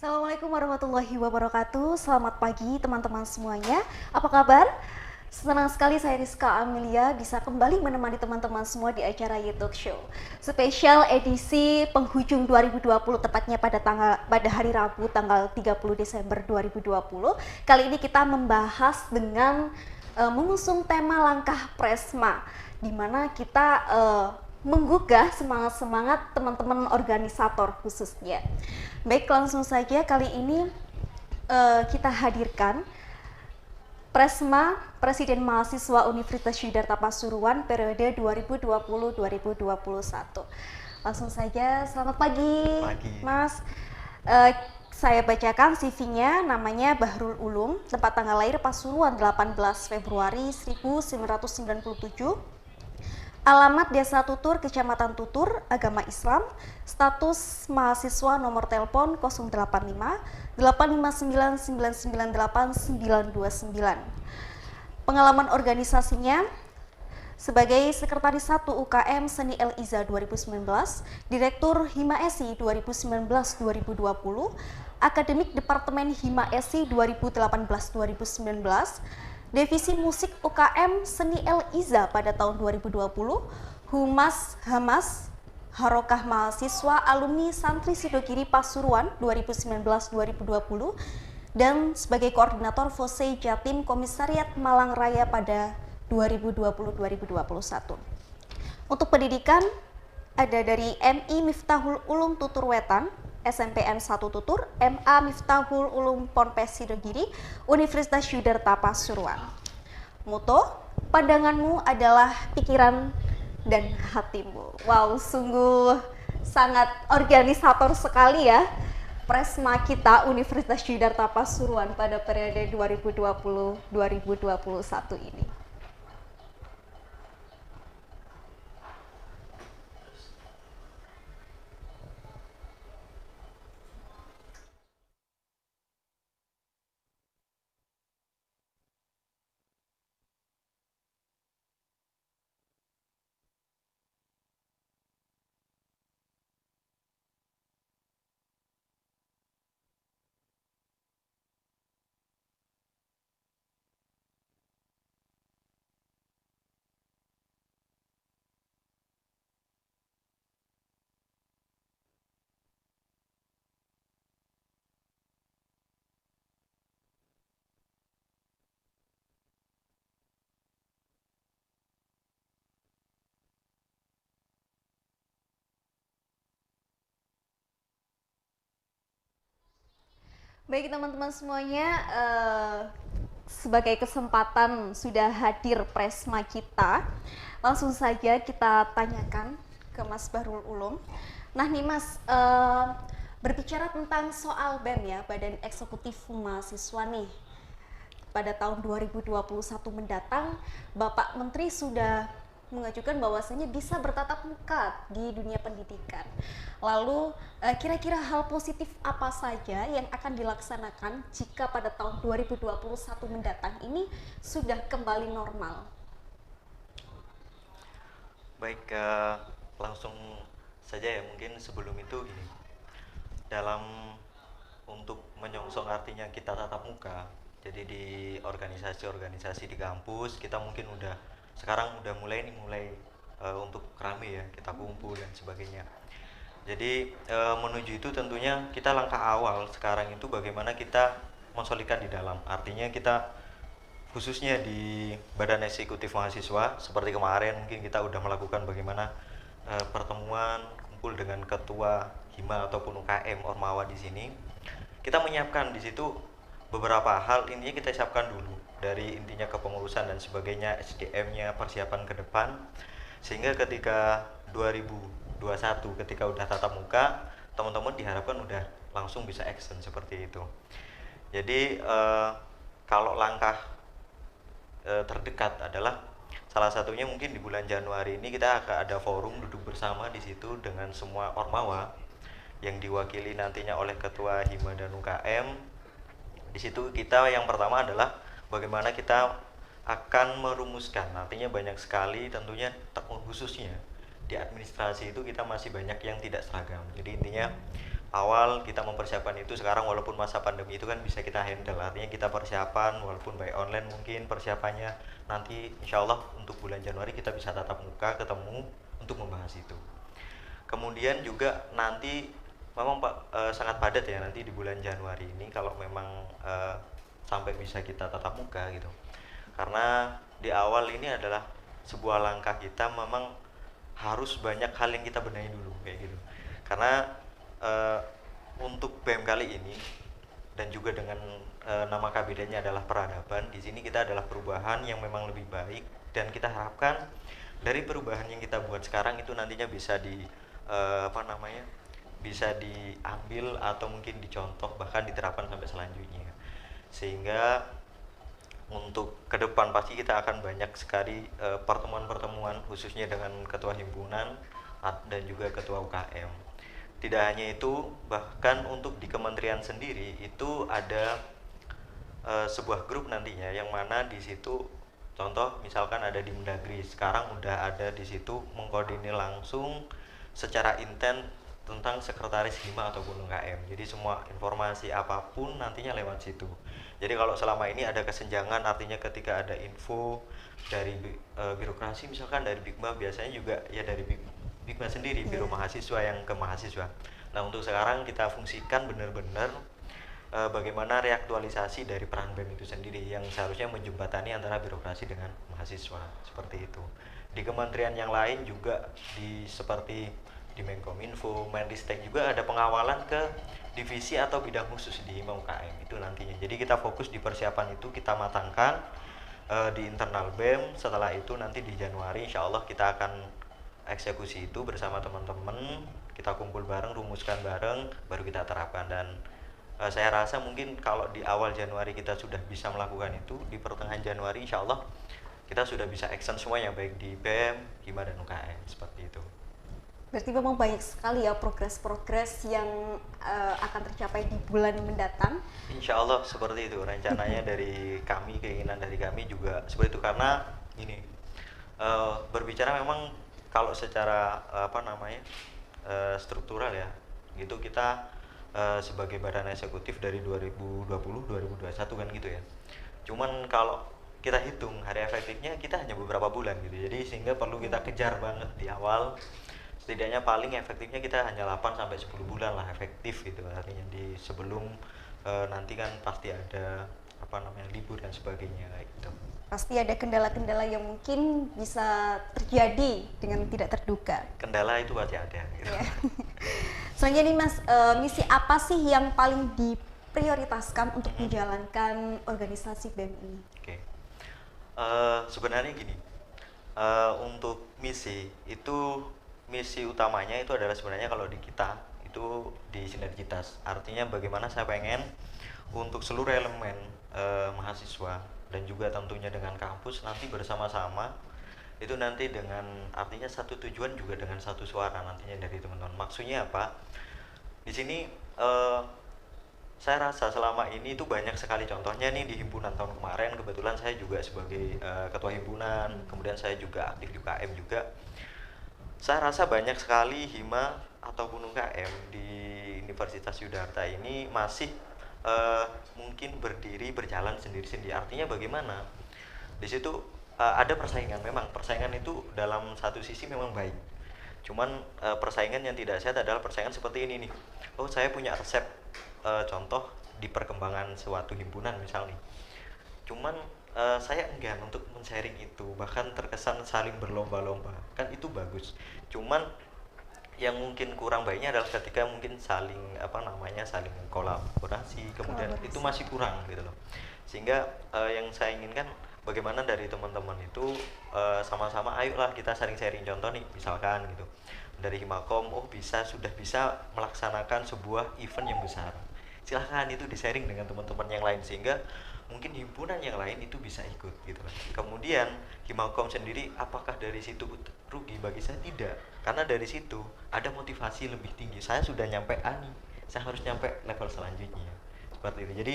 Assalamualaikum warahmatullahi wabarakatuh. Selamat pagi teman-teman semuanya. Apa kabar? Senang sekali saya Rizka Amelia bisa kembali menemani teman-teman semua di acara YouTube Show. Spesial edisi penghujung 2020 tepatnya pada hari Rabu tanggal 30 Desember 2020. Kali ini kita membahas dengan mengusung tema langkah Presma, di mana kita menggugah semangat-semangat teman-teman organisator khususnya. Baik, langsung saja kali ini kita hadirkan Presma, Presiden Mahasiswa Universitas Yudharta Pasuruan periode 2020-2021. Langsung saja, selamat pagi, Mas. Saya bacakan CV-nya, namanya Bahrul Ulum, tempat tanggal lahir Pasuruan 18 Februari 1997. Alamat Desa Tutur, Kecamatan Tutur, agama Islam, status mahasiswa, nomor telepon 085 859 998 929. Pengalaman organisasinya sebagai Sekretaris 1 UKM Seni El Iza 2019, Direktur Hima Esi 2019-2020, Akademik Departemen Hima Esi 2018-2019, Divisi Musik UKM Seni El Iza pada tahun 2020, Humas Hamas Harokah Mahasiswa Alumni Santri Sidogiri Pasuruan 2019-2020, dan sebagai Koordinator Fose Jatim Komisariat Malang Raya pada 2020-2021. Untuk pendidikan ada dari MI Miftahul Ulum Tutur Wetan, SMPN 1 Tutur, MA Miftahul Ulum Ponpes Sidogiri, Universitas Yudharta Pasuruan. Moto, pandanganmu adalah pikiran dan hatimu. Wow, sungguh sangat organisator sekali ya Presma kita Universitas Yudharta Pasuruan pada periode 2020-2021 ini. Baik teman-teman semuanya, sebagai kesempatan sudah hadir Presma kita, langsung saja kita tanyakan ke Mas Bahrul Ulum. Nah nih Mas, berbicara tentang soal BEM ya, Badan Eksekutif Mahasiswa nih, pada tahun 2021 mendatang, Bapak Menteri sudah mengajukan bahwasanya bisa bertatap muka di dunia pendidikan. Lalu kira-kira hal positif apa saja yang akan dilaksanakan jika pada tahun 2021 mendatang ini sudah kembali normal? Baik, langsung saja ya, mungkin sebelum itu gini, dalam untuk menyongsong artinya kita tatap muka, jadi di organisasi-organisasi di kampus kita mungkin sekarang udah mulai untuk rame ya, kita kumpul dan sebagainya. Jadi menuju itu tentunya kita langkah awal sekarang itu bagaimana kita mensolidkan di dalam, artinya kita khususnya di Badan Eksekutif Mahasiswa seperti kemarin mungkin kita udah melakukan bagaimana pertemuan kumpul dengan ketua Hima ataupun UKM Ormawa di sini. Kita menyiapkan di situ beberapa hal, intinya kita siapkan dulu dari intinya kepengurusan dan sebagainya, SDM-nya, persiapan ke depan, sehingga ketika 2021 ketika udah tatap muka, teman-teman diharapkan udah langsung bisa action seperti itu. Jadi kalau langkah terdekat adalah salah satunya mungkin di bulan Januari ini kita akan ada forum duduk bersama di situ dengan semua Ormawa yang diwakili nantinya oleh ketua Hima dan UKM. Di situ kita yang pertama adalah bagaimana kita akan merumuskan, artinya banyak sekali tentunya khususnya di administrasi itu kita masih banyak yang tidak seragam. Jadi intinya awal kita mempersiapkan itu. Sekarang walaupun masa pandemi itu kan bisa kita handle, artinya kita persiapan walaupun by online mungkin persiapannya. Nanti insya Allah untuk bulan Januari kita bisa tatap muka ketemu untuk membahas itu. Kemudian juga nanti memang Pak sangat padat ya nanti di bulan Januari ini kalau memang sampai bisa kita tatap muka gitu. Karena di awal ini adalah sebuah langkah kita memang harus banyak hal yang kita benahi dulu kayak gitu. Karena untuk BEM kali ini dan juga dengan nama kabinetnya adalah peradaban, di sini kita adalah perubahan yang memang lebih baik dan kita harapkan dari perubahan yang kita buat sekarang itu nantinya bisa bisa diambil atau mungkin dicontoh bahkan diterapkan sampai selanjutnya. Sehingga untuk ke depan pasti kita akan banyak sekali pertemuan-pertemuan khususnya dengan ketua himpunan dan juga ketua UKM. Tidak hanya itu, bahkan untuk di kementerian sendiri itu ada sebuah grup nantinya yang mana di situ contoh misalkan ada di Mendagri, sekarang udah ada di situ mengkoordinir langsung secara intent tentang sekretaris hima ataupun UKM. Jadi semua informasi apapun nantinya lewat situ. Jadi kalau selama ini ada kesenjangan, artinya ketika ada info dari birokrasi misalkan dari Bigma, biasanya juga ya dari Bigma sendiri, biro mahasiswa yang ke mahasiswa. Nah untuk sekarang kita fungsikan benar-benar bagaimana reaktualisasi dari peran BEM itu sendiri yang seharusnya menjembatani antara birokrasi dengan mahasiswa, seperti itu. Di kementerian yang lain juga seperti di Menkominfo, Menristek juga ada pengawalan ke divisi atau bidang khusus di Hima UKM itu nantinya. Jadi kita fokus di persiapan itu, kita matangkan di internal BEM. Setelah itu nanti di Januari insya Allah kita akan eksekusi itu bersama teman-teman, kita kumpul bareng, rumuskan bareng, baru kita terapkan. Dan saya rasa mungkin kalau di awal Januari kita sudah bisa melakukan itu, di pertengahan Januari insya Allah kita sudah bisa action semuanya baik di BEM, Hima dan UKM, seperti itu. Berarti memang banyak sekali ya progres-progres yang akan tercapai di bulan mendatang. Insya Allah seperti itu rencananya dari kami, keinginan dari kami juga seperti itu. Karena ini berbicara memang kalau secara struktural ya gitu, kita sebagai badan eksekutif dari 2020-2021 kan gitu ya. Cuman kalau kita hitung hari efektifnya kita hanya beberapa bulan gitu. Jadi sehingga perlu kita kejar banget di awal. Setidaknya paling efektifnya kita hanya 8 sampai 10 bulan lah efektif gitu. Artinya di sebelum nanti kan pasti ada libur dan sebagainya gitu. Pasti ada kendala-kendala yang mungkin bisa terjadi dengan tidak terduga. Kendala itu pasti ada gitu. Ya. Selanjutnya nih Mas, misi apa sih yang paling diprioritaskan untuk menjalankan organisasi BEM ini? Oke. Sebenarnya gini, untuk misi utamanya itu adalah sebenarnya kalau di kita itu di sinergitas. Artinya bagaimana saya pengen untuk seluruh elemen mahasiswa dan juga tentunya dengan kampus nanti bersama-sama itu nanti dengan artinya satu tujuan juga dengan satu suara nantinya dari teman-teman. Maksudnya apa? Di sini saya rasa selama ini itu banyak sekali contohnya nih di himpunan tahun kemarin, kebetulan saya juga sebagai ketua himpunan, kemudian saya juga aktif di UKM juga. Saya rasa banyak sekali Hima ataupun UKM di Universitas Yudharta ini masih mungkin berjalan sendiri-sendiri. Artinya bagaimana? Di situ ada persaingan. Memang persaingan itu dalam satu sisi memang baik. Cuman persaingan yang tidak sehat adalah persaingan seperti ini nih. Oh, saya punya resep contoh di perkembangan suatu himpunan misalnya. Cuman saya enggan untuk men-sharing itu, bahkan terkesan saling berlomba-lomba. Kan itu bagus. Cuman yang mungkin kurang baiknya adalah ketika mungkin saling saling kolaborasi, kemudian itu masih kurang gitu loh. Sehingga yang saya inginkan bagaimana dari teman-teman itu sama-sama ayolah kita saling sharing contoh nih, misalkan gitu. Dari Himakom, sudah bisa melaksanakan sebuah event yang besar. Silahkan itu di-sharing dengan teman-teman yang lain sehingga mungkin himpunan yang lain itu bisa ikut gitu kan. Kemudian Himakom sendiri apakah dari situ rugi? Bagi saya tidak, karena dari situ ada motivasi lebih tinggi. Saya sudah nyampe nih, saya harus nyampe level selanjutnya seperti itu. Jadi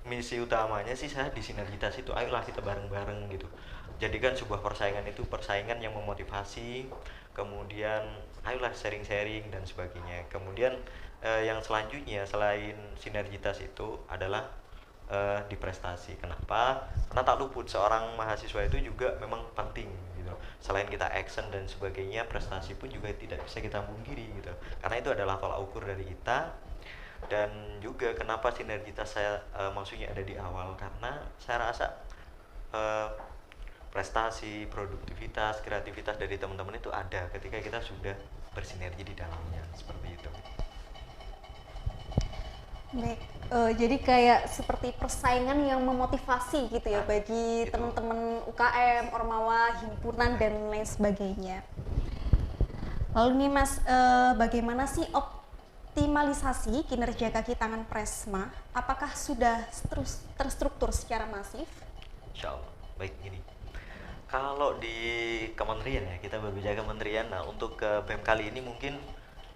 misi utamanya sih saya di sinergitas itu, ayolah kita bareng-bareng gitu. Jadikan sebuah persaingan itu persaingan yang memotivasi, kemudian ayolah sharing-sharing dan sebagainya. Kemudian yang selanjutnya selain sinergitas itu adalah di prestasi. Kenapa? Karena tak luput seorang mahasiswa itu juga memang penting gitu. Selain kita action dan sebagainya, prestasi pun juga tidak bisa kita pungkiri gitu. Karena itu adalah tolak ukur dari kita. Dan juga kenapa sinergitas saya maksudnya ada di awal, karena saya rasa eh, prestasi, produktivitas, kreativitas dari teman-teman itu ada ketika kita sudah bersinergi di dalamnya, seperti itu. Baik, jadi kayak seperti persaingan yang memotivasi gitu ya bagi Itu. teman-teman UKM, Ormawa, himpunan dan lain sebagainya. Lalu nih Mas, bagaimana sih optimalisasi kinerja kaki tangan Presma? Apakah sudah terstruktur secara masif? Insya Allah. Baik, gini. Kalau di kementerian ya, kita berbicara kementerian. Nah, untuk ke BEM kali ini mungkin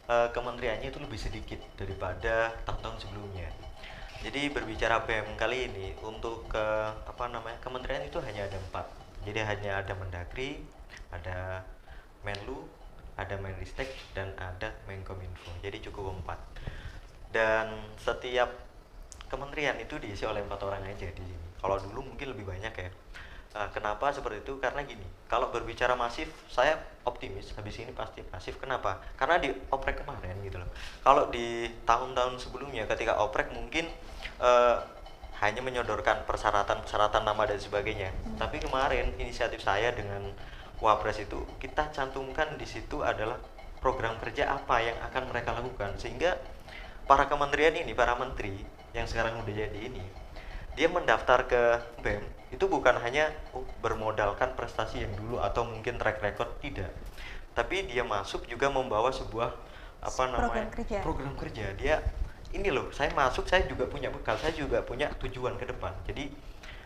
kementeriannya itu lebih sedikit daripada tahun-tahun sebelumnya. Jadi berbicara BEM kali ini untuk ke kementerian itu hanya ada 4. Jadi hanya ada Mendagri, ada Menlu, ada Menristek, dan ada Menkominfo. Jadi cukup 4. Dan setiap kementerian itu diisi oleh 4 orang aja di sini. Kalau dulu mungkin lebih banyak ya. Kenapa seperti itu? Karena gini, kalau berbicara masif, saya optimis habis ini pasti masif. Kenapa? Karena di oprek kemarin gitu loh. Kalau di tahun-tahun sebelumnya ketika oprek mungkin hanya menyodorkan persyaratan nama dan sebagainya. Tapi kemarin inisiatif saya dengan Wapres itu kita cantumkan di situ adalah program kerja apa yang akan mereka lakukan, sehingga para kementerian ini, para menteri yang sekarang udah jadi ini, dia mendaftar ke BEM itu bukan hanya bermodalkan prestasi yang dulu atau mungkin track record, tidak, tapi dia masuk juga membawa sebuah program kerja. Dia ini loh, saya masuk saya juga punya bekal, saya juga punya tujuan ke depan. Jadi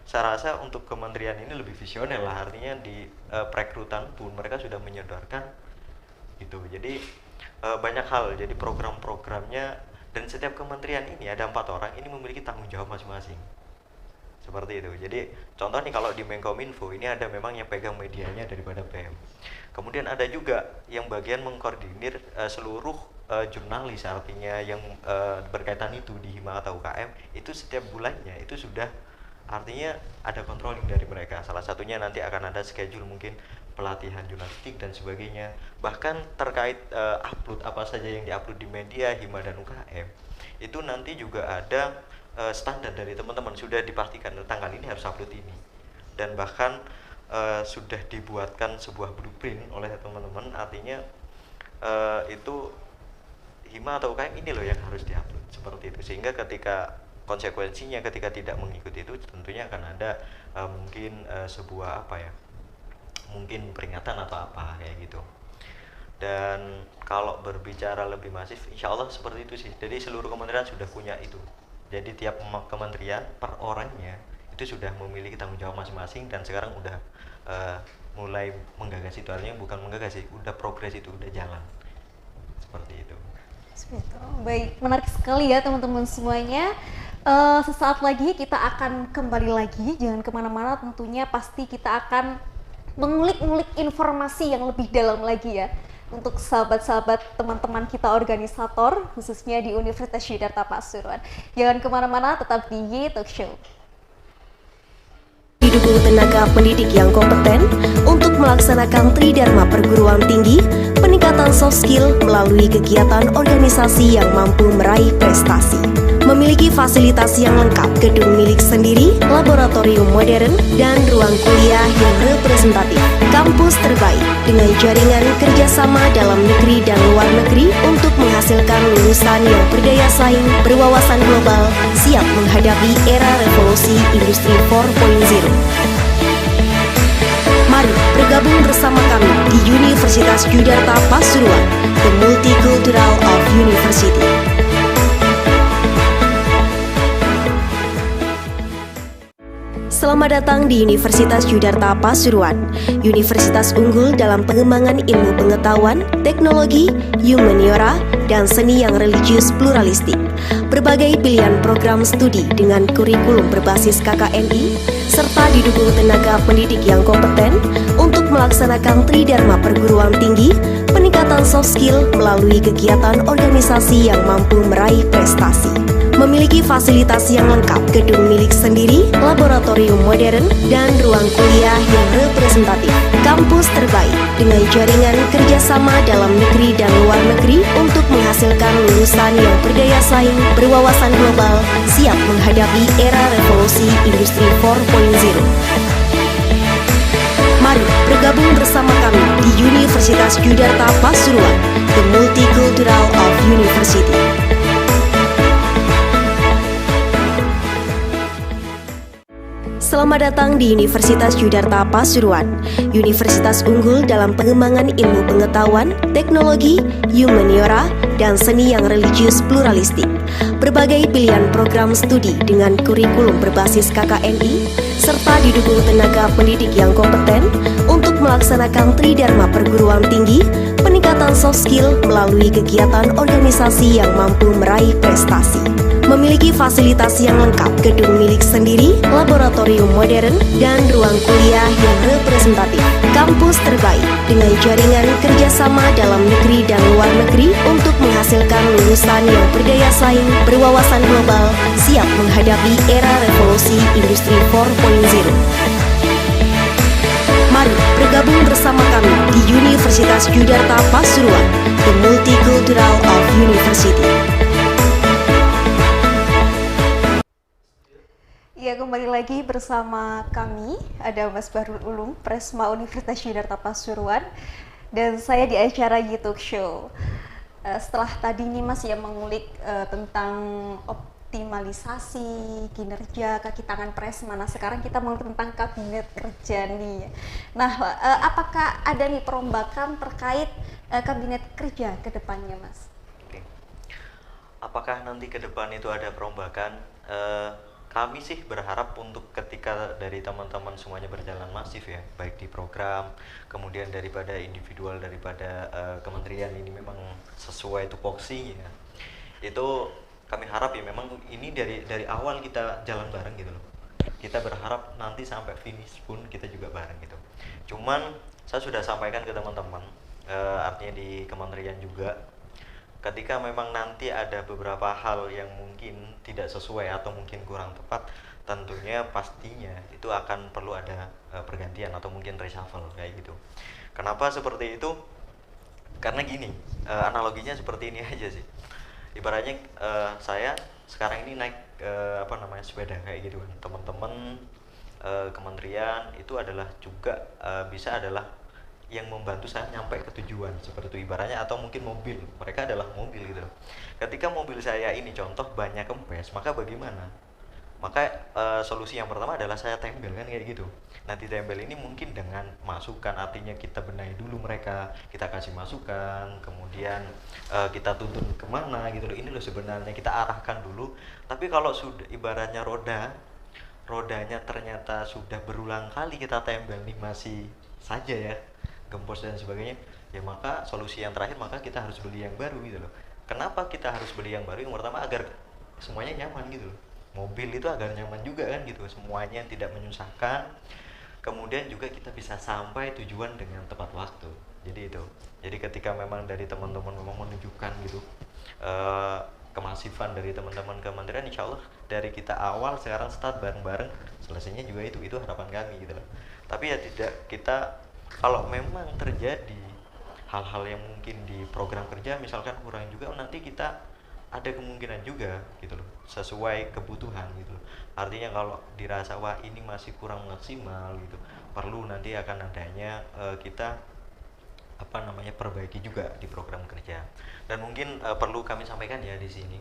saya rasa untuk kementerian ini lebih visioner lah, artinya di perekrutan pun mereka sudah menyodorkan gitu. Jadi banyak hal, jadi program-programnya, dan setiap kementerian ini ada 4 orang ini memiliki tanggung jawab masing-masing. Seperti itu. Jadi contoh nih kalau di Menkominfo ini ada memang yang pegang medianya daripada BEM. Kemudian ada juga yang bagian mengkoordinir seluruh jurnalis, artinya yang berkaitan itu di Hima atau UKM itu setiap bulannya itu sudah, artinya ada controlling dari mereka. Salah satunya nanti akan ada schedule mungkin pelatihan jurnalistik dan sebagainya. Bahkan terkait upload apa saja yang diupload di media Hima dan UKM itu nanti juga ada standar dari teman-teman, sudah dipastikan tanggal ini harus upload ini, dan bahkan sudah dibuatkan sebuah blueprint oleh teman-teman, artinya itu Hima atau UKM ini loh yang harus diupload, seperti itu. Sehingga ketika konsekuensinya ketika tidak mengikuti itu tentunya akan ada mungkin sebuah mungkin peringatan atau apa kayak gitu. Dan kalau berbicara lebih masif, insya Allah seperti itu sih. Jadi seluruh kementerian sudah punya itu. Jadi tiap kementerian per orangnya itu sudah memiliki tanggung jawab masing-masing, dan sekarang udah mulai menggagas itu, artinya bukan menggagas sih, udah progres, itu udah jalan seperti itu. Baik, menarik sekali ya teman-teman semuanya. Sesaat lagi kita akan kembali lagi, jangan kemana-mana, tentunya pasti kita akan mengulik-ngulik informasi yang lebih dalam lagi ya untuk sahabat-sahabat teman-teman kita organisator khususnya di Universitas Yudharta Pasuruan. Jangan kemana-mana, tetap di Talk Show. Didukung tenaga pendidik yang kompeten untuk melaksanakan Tridharma Perguruan Tinggi, peningkatan soft skill melalui kegiatan organisasi yang mampu meraih prestasi. Memiliki fasilitas yang lengkap, gedung milik sendiri, laboratorium modern, dan ruang kuliah yang representatif. Kampus terbaik dengan jaringan kerjasama dalam negeri dan luar negeri untuk menghasilkan lulusan yang berdaya saing, berwawasan global, siap menghadapi era revolusi industri 4.0. Mari bergabung bersama kami di Universitas Yudharta Pasuruan, the Multicultural of University. Selama Selamat datang di Universitas Yudharta Pasuruan, universitas unggul dalam pengembangan ilmu pengetahuan, teknologi, humaniora, dan seni yang religius pluralistik. Berbagai pilihan program studi dengan kurikulum berbasis KKNI, serta didukung tenaga pendidik yang kompeten untuk melaksanakan tridharma perguruan tinggi, peningkatan soft skill melalui kegiatan organisasi yang mampu meraih prestasi. Memiliki fasilitas yang lengkap, gedung milik sendiri, laboratorium modern, dan ruang kuliah yang representatif. Kampus terbaik dengan jaringan kerjasama dalam negeri dan luar negeri untuk menghasilkan lulusan yang berdaya saing, berwawasan global, siap menghadapi era revolusi industri 4.0. Mari bergabung bersama kami di Universitas Yudharta Pasuruan, the multicultural of university. Selamat datang di Universitas Yudharta Pasuruan, universitas unggul dalam pengembangan ilmu pengetahuan, teknologi, humaniora, dan seni yang religius pluralistik. Berbagai pilihan program studi dengan kurikulum berbasis KKNI, serta didukung tenaga pendidik yang kompeten untuk melaksanakan tridharma perguruan tinggi, peningkatan soft skill melalui kegiatan organisasi yang mampu meraih prestasi. Memiliki fasilitas yang lengkap, gedung milik sendiri, laboratorium modern, dan ruang kuliah yang representatif. Kampus terbaik dengan jaringan kerjasama dalam negeri dan luar negeri untuk menghasilkan lulusan yang berdaya saing, berwawasan global, siap menghadapi era revolusi industri 4.0. Mari bergabung bersama kami di Universitas Yudharta Pasuruan, the multicultural of university. Ya, kembali lagi bersama kami, ada Mas Bahrul Ulum, Presma Universitas Yudharta Pasuruan, dan saya di acara YouTube Show. Setelah tadi nih Mas ya mengulik tentang optimalisasi kinerja kaki tangan Presma, nah sekarang kita mau tentang kabinet kerja nih. Nah, apakah ada nih perombakan terkait kabinet kerja ke depannya, Mas? Oke. Apakah nanti ke depan itu ada perombakan? Kami sih berharap untuk ketika dari teman-teman semuanya berjalan masif ya, baik di program, kemudian daripada individual, daripada kementerian ini memang sesuai tupoksinya, itu kami harap ya memang ini dari awal kita jalan bareng gitu loh. Kita berharap nanti sampai finish pun kita juga bareng gitu. Cuman saya sudah sampaikan ke teman-teman, artinya di kementerian juga, ketika memang nanti ada beberapa hal yang mungkin tidak sesuai atau mungkin kurang tepat, tentunya pastinya itu akan perlu ada pergantian atau mungkin reshuffle kayak gitu. Kenapa seperti itu? Karena gini, analoginya seperti ini aja sih. Ibaratnya saya sekarang ini naik sepeda kayak gitu kan. Teman-teman kementerian itu adalah juga bisa adalah yang membantu saya nyampe ke tujuan seperti itu ibaratnya, atau mungkin mobil, mereka adalah mobil gitu. Ketika mobil saya ini contoh banyak kempes, maka bagaimana? Maka solusi yang pertama adalah saya tempel kan kayak gitu. Nanti tempel ini mungkin dengan masukan, artinya kita benahi dulu mereka, kita kasih masukan, kemudian kita tuntun kemana gitu loh. Ini loh sebenarnya kita arahkan dulu. Tapi kalau sudah ibaratnya rodanya ternyata sudah berulang kali kita tempel nih masih saja ya gempos dan sebagainya, ya maka solusi yang terakhir maka kita harus beli yang baru gitu loh. Kenapa kita harus beli yang baru? Yang pertama agar semuanya nyaman gitu loh. Mobil itu agar nyaman juga kan gitu, semuanya tidak menyusahkan. Kemudian juga kita bisa sampai tujuan dengan tepat waktu. Jadi itu. Jadi ketika memang dari teman-teman memang menunjukkan gitu kemasifan dari teman-teman kementerian, insya Allah dari kita awal sekarang start bareng-bareng, selesainya juga itu harapan kami gitu loh. Tapi ya tidak, kita kalau memang terjadi hal-hal yang mungkin di program kerja misalkan kurang juga, nanti kita ada kemungkinan juga gitu loh, sesuai kebutuhan gitu loh. Artinya kalau dirasa wah ini masih kurang maksimal gitu, perlu nanti akan adanya kita perbaiki juga di program kerja. Dan mungkin perlu kami sampaikan ya di sini,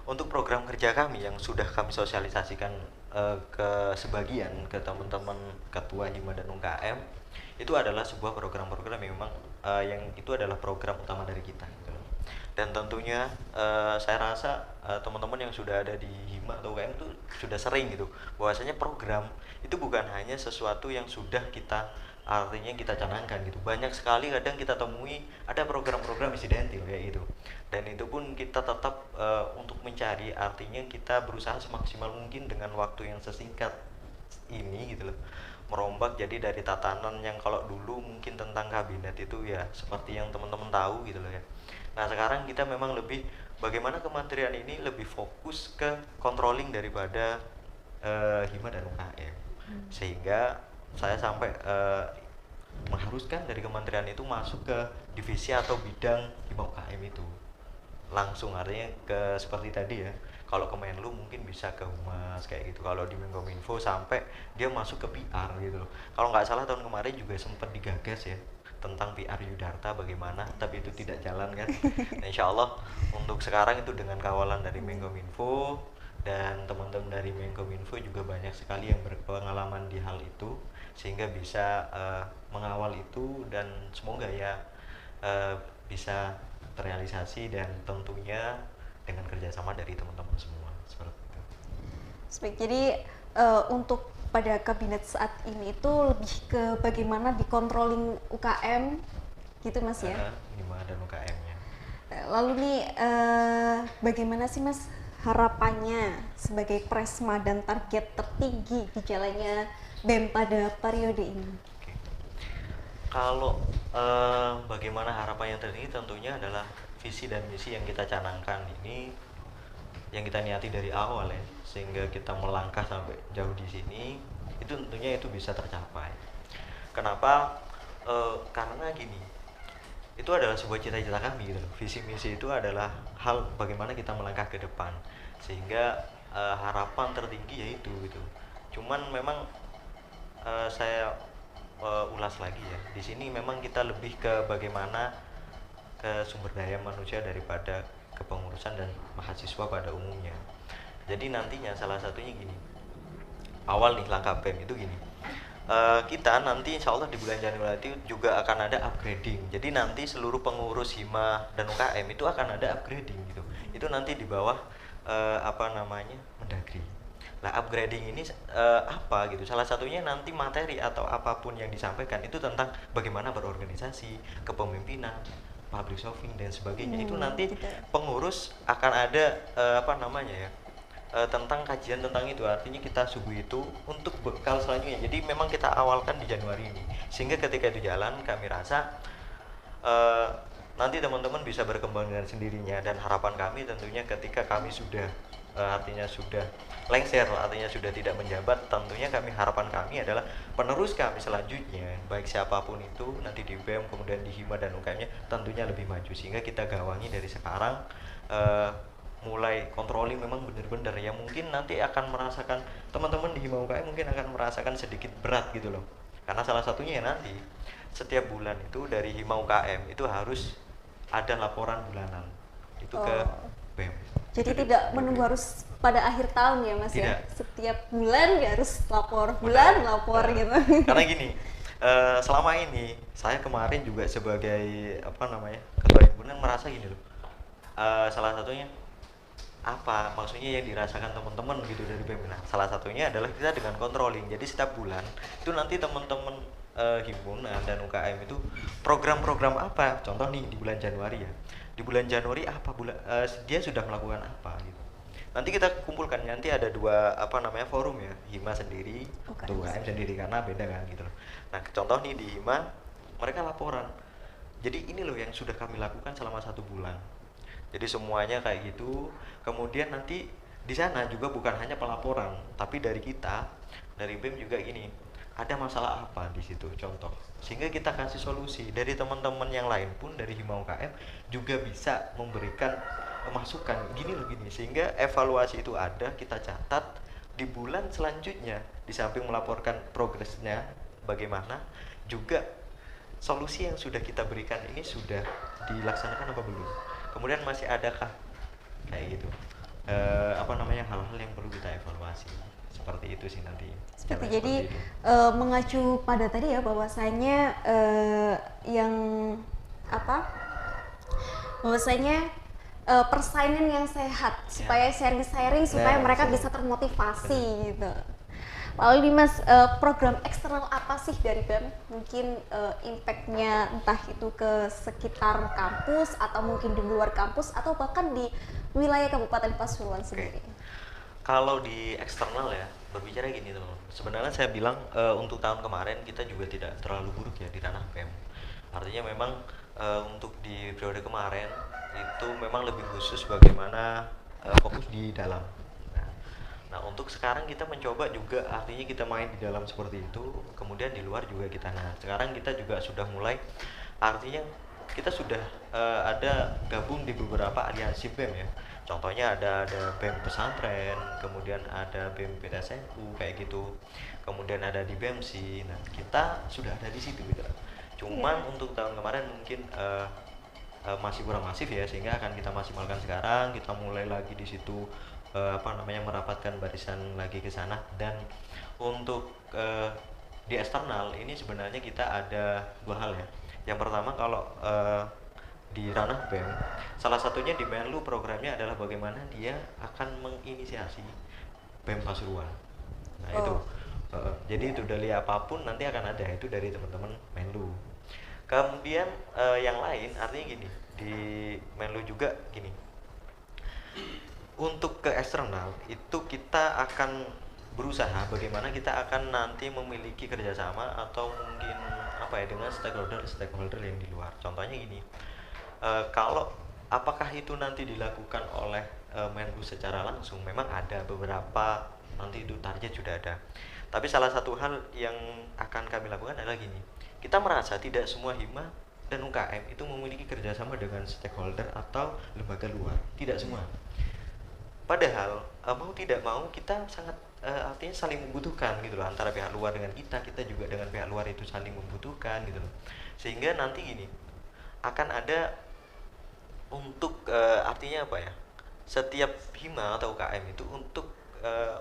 untuk program kerja kami yang sudah kami sosialisasikan ke sebagian ke teman-teman ketua Hima dan UKM, itu adalah sebuah program-program yang memang yang itu adalah program utama dari kita gitu loh. Dan tentunya saya rasa teman-teman yang sudah ada di Hima atau UKM itu sudah sering gitu bahwasanya program itu bukan hanya sesuatu yang sudah kita artinya kita canangkan gitu. Banyak sekali kadang kita temui ada program-program insidentil kayak gitu, dan itu pun kita tetap untuk mencari, artinya kita berusaha semaksimal mungkin dengan waktu yang sesingkat ini gitu loh, merombak jadi dari tatanan yang kalau dulu mungkin tentang kabinet itu ya seperti yang teman-teman tahu gitu loh ya. Nah sekarang kita memang lebih bagaimana kementerian ini lebih fokus ke controlling daripada Hima dan UKM, sehingga saya sampai mengharuskan dari kementerian itu masuk ke divisi atau bidang Hima UKM itu langsung, artinya ke seperti tadi ya, kalau ke Menlu mungkin bisa ke Humas kayak gitu, kalau di Menkominfo sampai dia masuk ke PR gitu loh. Kalau nggak salah tahun kemarin juga sempat digagas ya tentang PR Yudarta bagaimana, tapi itu tidak jalan kan. Nah, insya Allah untuk sekarang itu dengan kawalan dari Menkominfo dan teman-teman dari Menkominfo juga banyak sekali yang berpengalaman di hal itu sehingga bisa mengawal itu, dan semoga ya bisa terrealisasi dan tentunya dengan kerjasama dari teman-teman semua seperti itu. Baik, jadi untuk pada kabinet saat ini itu lebih ke bagaimana dikontrolling UKM gitu Mas ya? Hima dan UKM-nya. Lalu nih bagaimana sih Mas harapannya sebagai Presma dan target tertinggi di jalannya BEM pada periode ini? Oke. Kalau bagaimana harapan yang tertinggi tentunya adalah visi dan misi yang kita canangkan ini, yang kita niati dari awal ya, sehingga kita melangkah sampai jauh di sini, itu tentunya itu bisa tercapai. Kenapa? Karena gini, itu adalah sebuah cita-cita kami gitu. Visi misi itu adalah hal bagaimana kita melangkah ke depan, sehingga harapan tertinggi yaitu gitu. Cuman memang saya ulas lagi ya, di sini memang kita lebih ke bagaimana ke sumber daya manusia daripada kepengurusan dan mahasiswa pada umumnya. Jadi nantinya salah satunya gini, awal nih langkah BEM itu gini, kita nanti insya Allah di bulan Januari juga akan ada upgrading. Jadi nanti seluruh pengurus Hima dan UKM itu akan ada upgrading gitu. Itu nanti di bawah Mendagri. Nah upgrading ini apa gitu? Salah satunya nanti materi atau apapun yang disampaikan itu tentang bagaimana berorganisasi, kepemimpinan, public solving dan sebagainya. Itu nanti pengurus akan ada tentang kajian tentang itu, artinya kita subuh itu untuk bekal selanjutnya. Jadi memang kita awalkan di Januari ini, sehingga ketika itu jalan kami rasa nanti teman-teman bisa berkembang dengan sendirinya, dan harapan kami tentunya ketika kami sudah artinya sudah lengser, artinya sudah tidak menjabat, tentunya harapan kami adalah penerus kami selanjutnya, baik siapapun itu nanti di BEM kemudian di Hima dan UKM-nya tentunya lebih maju, sehingga kita gawangi dari sekarang mulai controlling memang benar-benar ya. Mungkin nanti akan merasakan teman-teman di Hima UKM mungkin akan merasakan sedikit berat gitu loh, karena salah satunya ya nanti setiap bulan itu dari Hima UKM itu harus ada laporan bulanan itu ke BEM. Jadi tidak menunggu harus pada akhir tahun ya Mas ya? Setiap bulan ya harus lapor gitu. Karena gini, selama ini saya kemarin juga sebagai ketua himpunan merasa gini loh, salah satunya apa maksudnya yang dirasakan teman-teman gitu dari BEM. Nah, salah satunya adalah kita dengan controlling. Jadi setiap bulan itu nanti teman-teman himpunan dan UKM itu program-program apa? Contoh nih di bulan Januari ya. Di bulan Januari dia sudah melakukan apa gitu. Nanti kita kumpulkan, nanti ada dua forum ya, Hima sendiri, UKM sendiri, karena beda kan gitu loh. Nah, contoh nih di Hima mereka laporan. Jadi ini loh yang sudah kami lakukan selama 1 bulan. Jadi semuanya kayak gitu. Kemudian nanti di sana juga bukan hanya pelaporan, tapi dari kita, dari BEM juga gini, ada masalah apa di situ contoh, sehingga kita kasih solusi. Dari teman-teman yang lain pun dari Hima UKM juga bisa memberikan masukan gini loh gini, sehingga evaluasi itu ada, kita catat di bulan selanjutnya, di samping melaporkan progresnya bagaimana, juga solusi yang sudah kita berikan ini sudah dilaksanakan apa belum, kemudian masih adakah kayak gitu hal-hal yang perlu kita evaluasi. Seperti itu sih nanti. Jadi mengacu pada tadi ya, bahwasanya bahwasanya persaingan yang sehat supaya sharing-sharing supaya mereka bisa termotivasi gitu. Lalu nih Mas, program eksternal apa sih dari BEM? Mungkin impact-nya entah itu ke sekitar kampus atau mungkin di luar kampus atau bahkan di wilayah Kabupaten Pasuruan sendiri. Kalau di eksternal ya, berbicara gini teman-teman. Sebenarnya saya bilang untuk tahun kemarin kita juga tidak terlalu buruk ya di ranah BEM. Artinya memang untuk di periode kemarin itu memang lebih khusus bagaimana fokus di dalam. Nah, untuk sekarang kita mencoba juga, artinya kita main di dalam seperti itu, kemudian di luar juga kita. Nah, sekarang kita juga sudah mulai, artinya kita sudah ada gabung di beberapa aliansi BEM ya. Contohnya ada BEM pesantren, kemudian ada BEM PTSNU kayak gitu. Kemudian ada di BEMSI. Nah, kita sudah ada di situ gitu. Cuman untuk tahun kemarin mungkin masih kurang masif ya, sehingga akan kita maksimalkan sekarang. Kita mulai lagi di situ merapatkan barisan lagi ke sana. Dan untuk di eksternal ini sebenarnya kita ada dua hal ya. Yang pertama kalau di ranah BEM, salah satunya di Menlu programnya adalah bagaimana dia akan menginisiasi BEM Pasuruan. Nah itu jadi itu dari apapun nanti akan ada itu dari teman-teman Menlu. Kemudian yang lain artinya gini, di Menlu juga gini, untuk ke eksternal itu kita akan berusaha bagaimana kita akan nanti memiliki kerjasama atau mungkin dengan stakeholder yang di luar. Contohnya gini, kalau apakah itu nanti dilakukan oleh Menlu secara langsung, memang ada beberapa nanti itu target sudah ada. Tapi salah satu hal yang akan kami lakukan adalah gini, kita merasa tidak semua hima dan UKM itu memiliki kerjasama dengan stakeholder atau lembaga luar, tidak semua. Padahal mau tidak mau kita sangat artinya saling membutuhkan gitu loh, antara pihak luar dengan kita juga dengan pihak luar itu saling membutuhkan gitu loh. Sehingga nanti gini akan ada untuk artinya setiap hima atau UKM itu untuk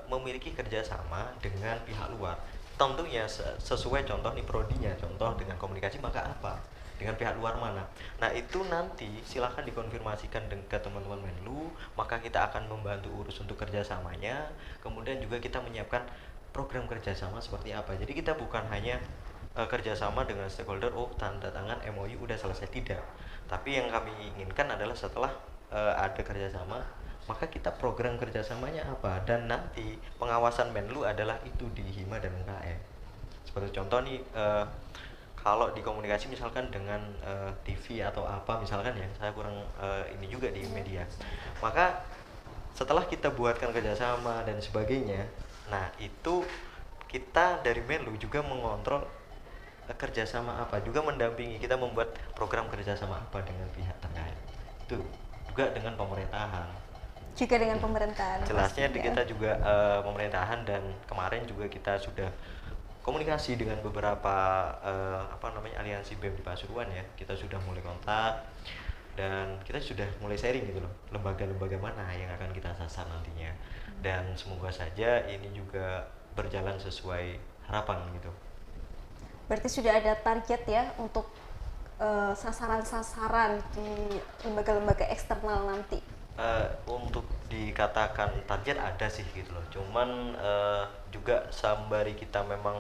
memiliki kerjasama dengan pihak luar. Tentunya sesuai contoh nih prodinya, contoh dengan komunikasi maka dengan pihak luar mana. Nah itu nanti silahkan dikonfirmasikan ke teman-teman Menlu, maka kita akan membantu urus untuk kerjasamanya. Kemudian juga kita menyiapkan program kerjasama seperti apa. Jadi kita bukan hanya kerjasama dengan stakeholder, tanda tangan MOU udah selesai, tidak. Tapi yang kami inginkan adalah setelah ada kerjasama, maka kita program kerjasamanya apa, dan nanti pengawasan Menlu adalah itu di hima dan UKM. Seperti contoh nih, kalau di komunikasi misalkan dengan TV atau apa misalkan ya, saya kurang ini juga di media, maka setelah kita buatkan kerjasama dan sebagainya, nah itu kita dari Menlu juga mengontrol kerjasama apa, juga mendampingi kita membuat program kerjasama apa dengan pihak terkait, itu juga dengan pemerintahan. Juga dengan pemerintahan. Jelasnya kita juga pemerintahan, dan kemarin juga kita sudah komunikasi dengan beberapa aliansi BEM di Pasuruan ya. Kita sudah mulai kontak dan kita sudah mulai sharing gitu loh, lembaga-lembaga mana yang akan kita sasar nantinya. Dan semoga saja ini juga berjalan sesuai harapan gitu. Berarti sudah ada target ya untuk sasaran-sasaran di lembaga-lembaga eksternal nanti. Untuk dikatakan target ada sih gitu loh, cuman juga sembari kita memang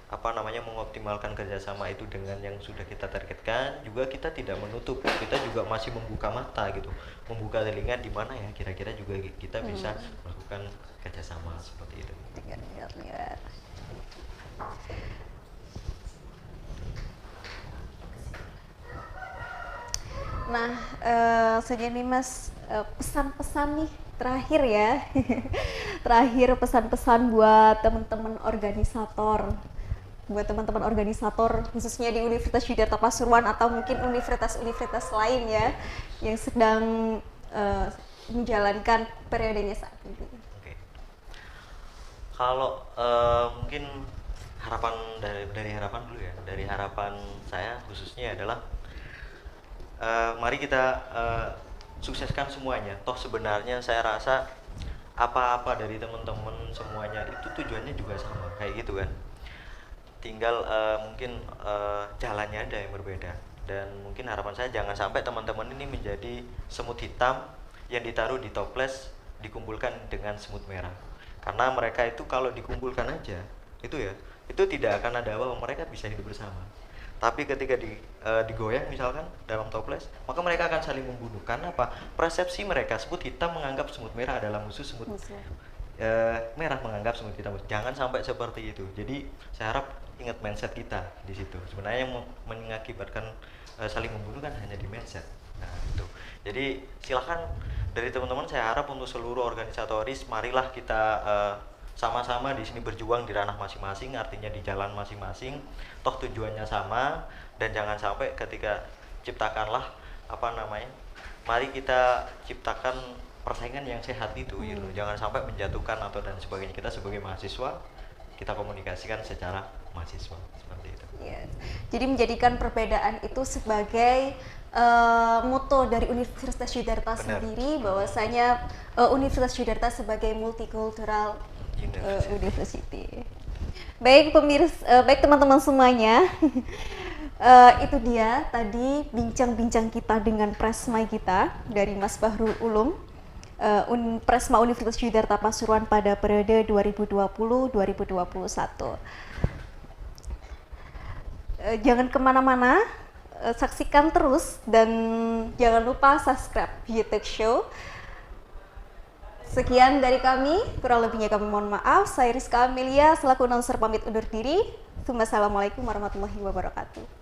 mengoptimalkan kerjasama itu dengan yang sudah kita targetkan, juga kita tidak menutup, kita juga masih membuka mata gitu, membuka telinga di mana ya kira-kira juga kita bisa melakukan kerjasama seperti itu. Nah, sejauh Mas, pesan-pesan nih terakhir ya, terakhir pesan-pesan buat teman-teman organisator, khususnya di Universitas Yudharta Pasuruan atau mungkin universitas-universitas lain ya, yang sedang menjalankan periodenya saat ini. Oke. Kalau mungkin harapan dari harapan dulu ya, dari harapan saya khususnya adalah mari kita sukseskan semuanya. Toh sebenarnya saya rasa apa-apa dari teman-teman semuanya itu tujuannya juga sama kayak gitu kan. Tinggal mungkin jalannya ada yang berbeda. Dan mungkin harapan saya jangan sampai teman-teman ini menjadi semut hitam yang ditaruh di toples dikumpulkan dengan semut merah. Karena mereka itu kalau dikumpulkan aja itu tidak akan ada bahwa mereka bisa hidup bersama. Tapi ketika digoyang misalkan dalam toples, maka mereka akan saling membunuh. Karena apa? Persepsi mereka, semut hitam menganggap semut merah adalah musuh, semut merah menganggap semut hitam. Jangan sampai seperti itu. Jadi saya harap ingat mindset kita di situ. Sebenarnya yang mengakibatkan saling membunuh kan hanya di mindset. Nah itu. Jadi silahkan dari teman-teman, saya harap untuk seluruh organisatoris, marilah kita sama-sama di sini berjuang di ranah masing-masing, artinya di jalan masing-masing. Toh tujuannya sama, dan jangan sampai ketika ciptakanlah mari kita ciptakan persaingan yang sehat itu, gitu. Jangan sampai menjatuhkan atau dan sebagainya. Kita sebagai mahasiswa, kita komunikasikan secara mahasiswa seperti itu. Yes. Jadi menjadikan perbedaan itu sebagai moto dari Universitas Yudharta sendiri, bahwasanya Universitas Yudharta sebagai multikultural university. Baik pemirsa, baik teman-teman semuanya, itu dia tadi bincang-bincang kita dengan Presma kita dari Mas Bahrul Ulum, Presma Universitas Yudharta Pasuruan pada periode 2020-2021. Jangan kemana-mana, saksikan terus dan jangan lupa subscribe YouTube Show. Sekian dari kami, kurang lebihnya kami mohon maaf. Saya Rizka Amelia selaku announcer pamit undur diri. Assalamualaikum warahmatullahi wabarakatuh.